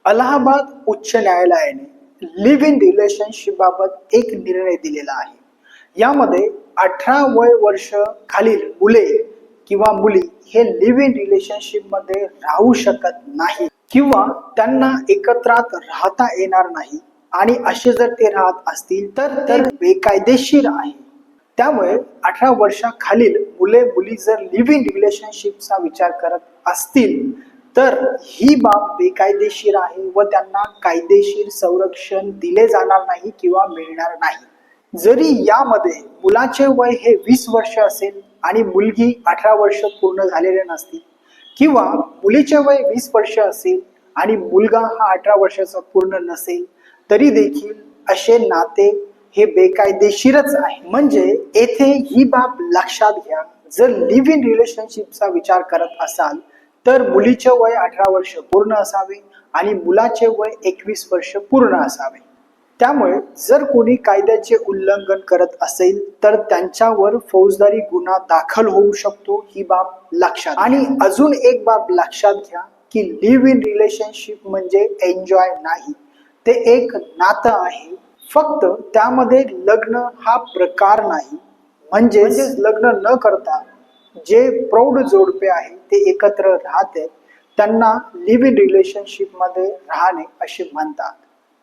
अलाहाबाद उच्च न्यायालयाने live in relationship बाबत एक निर्णय दिलेला आहे। यामध्ये 18 वय वर्ष खालील मुले किंवा मुली हे लिव्ह इन रिलेशनशिप मध्ये राहू शकत नाही किंवा त्यांना एकत्रात राहता येणार नाही आणि असे जर ते राहत असतील तर ते बेकायदेशीर आहे। त्यामुळे 18 वर्षाखालील मुले मुली जर लिव्ह इन रिलेशनशिपचा विचार करत असतील तर ही बाब बेकायदेशीर आहे व त्यांना कायदेशीर संरक्षण दिले जाणार नाही किंवा मिळणार नाही। जरी यामध्ये मुलाचे वय हे 20 वर्ष असेल आणि मुलगी 18 वर्ष पूर्ण झालेले नसतील किंवा मुलीचे वय 20 वर्ष असेल आणि मुलगा हा 18 वर्षाचा पूर्ण नसेल तरी देखील असे नाते हे बेकायदेशीरच आहे। म्हणजे येथे ही बाब लक्षात घ्या, जर लिव्ह इन रिलेशनशिपचा विचार करत असाल तर मुलीचे वय 18 वर्ष पूर्ण असावे आणि मुलाचे वय 21 वर्ष पूर्ण असावे। त्यामुळे जर कोणी कायद्याचे उल्लंघन करत असेल तर त्यांच्यावर फौजदारी गुन्हा दाखल होऊ शकतो, ही बाब लक्षात। आणि अजून एक बाब लक्षात घ्या की लिव्ह इन रिलेशनशिप म्हणजे एन्जॉय नाही, ते एक नातं आहे। फक्त त्यामध्ये लग्न हा प्रकार नाही। म्हणजे लग्न न करता जे प्रौढ जोडपे आहे ते एकत्र राहते त्यांना लिव्ह इन रिलेशनशिप मध्ये राहणे असे म्हणतात।